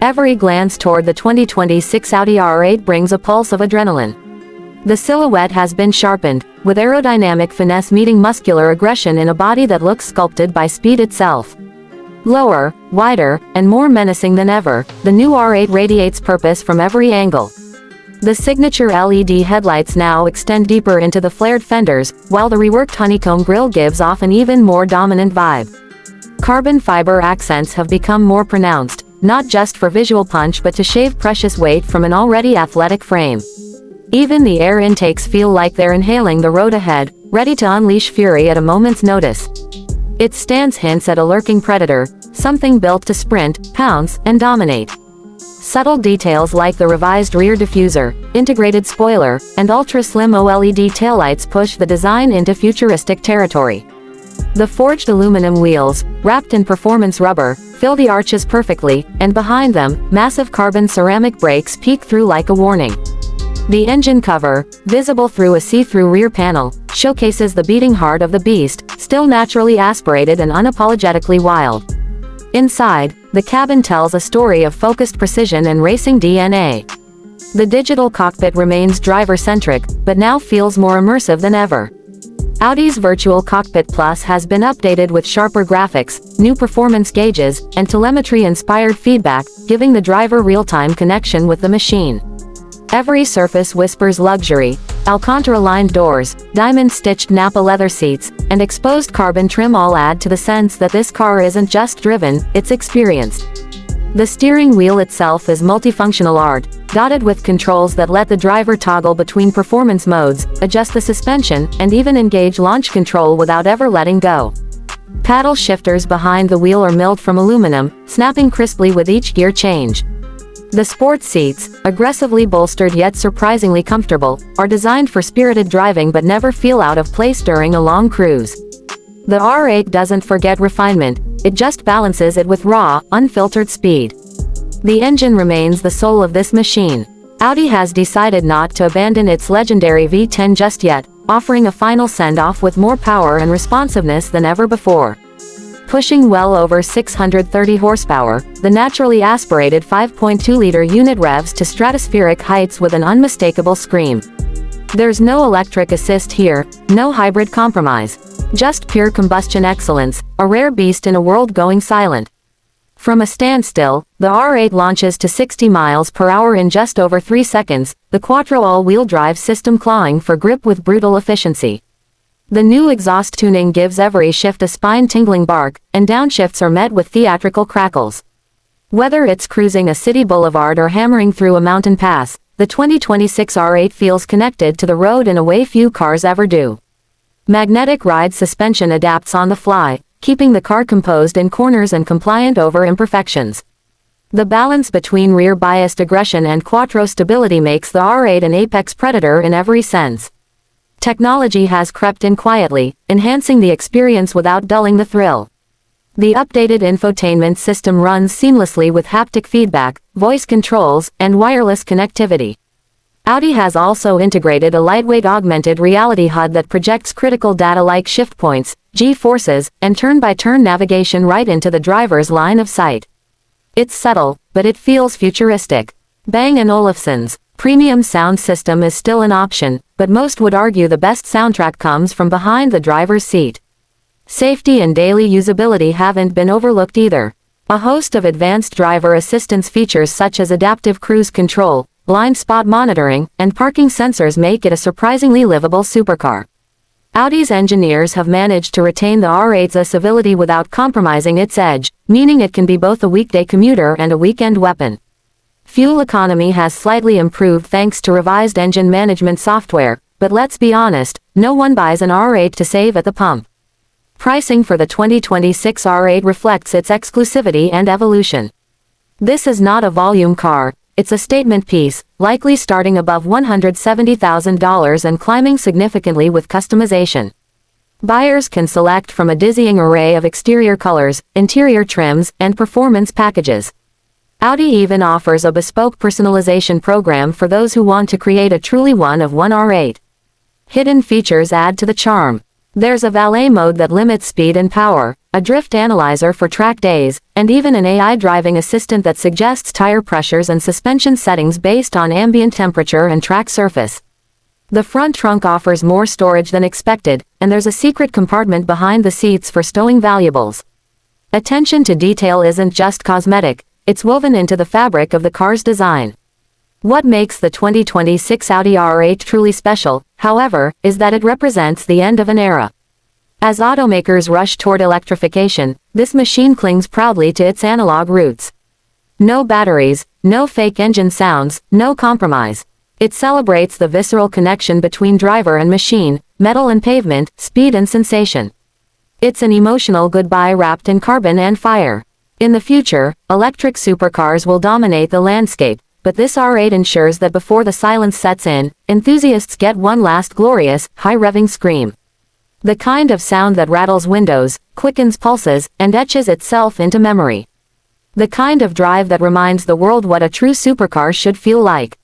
Every glance toward the 2026 Audi R8 brings a pulse of adrenaline. The silhouette has been sharpened, with aerodynamic finesse meeting muscular aggression in a body that looks sculpted by speed itself. Lower, wider, and more menacing than ever, the new R8 radiates purpose from every angle. The signature LED headlights now extend deeper into the flared fenders, while the reworked honeycomb grille gives off an even more dominant vibe. Carbon fiber accents have become more pronounced, not just for visual punch but to shave precious weight from an already athletic frame. Even the air intakes feel like they're inhaling the road ahead, ready to unleash fury at a moment's notice. Its stance hints at a lurking predator, something built to sprint, pounce, and dominate. Subtle details like the revised rear diffuser, integrated spoiler, and ultra-slim OLED taillights push the design into futuristic territory. The forged aluminum wheels, wrapped in performance rubber, fill the arches perfectly, and behind them, massive carbon ceramic brakes peek through like a warning. The engine cover, visible through a see-through rear panel, showcases the beating heart of the beast, still naturally aspirated and unapologetically wild. Inside, the cabin tells a story of focused precision and racing DNA. The digital cockpit remains driver-centric, but now feels more immersive than ever. Audi's Virtual Cockpit Plus has been updated with sharper graphics, new performance gauges, and telemetry-inspired feedback, giving the driver real-time connection with the machine. Every surface whispers luxury. Alcantara-lined doors, diamond-stitched Napa leather seats, and exposed carbon trim all add to the sense that this car isn't just driven, it's experienced. The steering wheel itself is multifunctional art, dotted with controls that let the driver toggle between performance modes, adjust the suspension, and even engage launch control without ever letting go. Paddle shifters behind the wheel are milled from aluminum, snapping crisply with each gear change. The sports seats, aggressively bolstered yet surprisingly comfortable, are designed for spirited driving but never feel out of place during a long cruise. The R8 doesn't forget refinement, it just balances it with raw, unfiltered speed. The engine remains the soul of this machine. Audi has decided not to abandon its legendary V10 just yet, offering a final send-off with more power and responsiveness than ever before. Pushing well over 630 horsepower, the naturally aspirated 5.2-liter unit revs to stratospheric heights with an unmistakable scream. There's no electric assist here, no hybrid compromise. Just pure combustion excellence, a rare beast in a world going silent. From a standstill, the R8 launches to 60 miles per hour in just over 3 seconds, the Quattro all-wheel drive system clawing for grip with brutal efficiency. The new exhaust tuning gives every shift a spine-tingling bark, and downshifts are met with theatrical crackles. Whether it's cruising a city boulevard or hammering through a mountain pass, the 2026 R8 feels connected to the road in a way few cars ever do. Magnetic ride suspension adapts on the fly, keeping the car composed in corners and compliant over imperfections. The balance between rear-biased aggression and quattro stability makes the R8 an apex predator in every sense. Technology has crept in quietly, enhancing the experience without dulling the thrill. The updated infotainment system runs seamlessly with haptic feedback, voice controls, and wireless connectivity. Audi has also integrated a lightweight augmented reality HUD that projects critical data like shift points, G-forces, and turn-by-turn navigation right into the driver's line of sight. It's subtle, but it feels futuristic. Bang & Olufsen's premium sound system is still an option, but most would argue the best soundtrack comes from behind the driver's seat. Safety and daily usability haven't been overlooked either. A host of advanced driver assistance features such as adaptive cruise control, blind spot monitoring, and parking sensors make it a surprisingly livable supercar. Audi's engineers have managed to retain the R8's civility without compromising its edge, meaning it can be both a weekday commuter and a weekend weapon. Fuel economy has slightly improved thanks to revised engine management software, but let's be honest, no one buys an R8 to save at the pump. Pricing for the 2026 R8 reflects its exclusivity and evolution. This is not a volume car, it's a statement piece, likely starting above $170,000 and climbing significantly with customization. Buyers can select from a dizzying array of exterior colors, interior trims, and performance packages. Audi even offers a bespoke personalization program for those who want to create a truly one-of-one R8. Hidden features add to the charm. There's a valet mode that limits speed and power, a drift analyzer for track days, and even an AI driving assistant that suggests tire pressures and suspension settings based on ambient temperature and track surface. The front trunk offers more storage than expected, and there's a secret compartment behind the seats for stowing valuables. Attention to detail isn't just cosmetic, it's woven into the fabric of the car's design. What makes the 2026 Audi R8 truly special, however, is that it represents the end of an era. As automakers rush toward electrification, this machine clings proudly to its analog roots. No batteries, no fake engine sounds, no compromise. It celebrates the visceral connection between driver and machine, metal and pavement, speed and sensation. It's an emotional goodbye wrapped in carbon and fire. In the future, electric supercars will dominate the landscape, but this R8 ensures that before the silence sets in, enthusiasts get one last glorious, high-revving scream. The kind of sound that rattles windows, quickens pulses, and etches itself into memory. The kind of drive that reminds the world what a true supercar should feel like.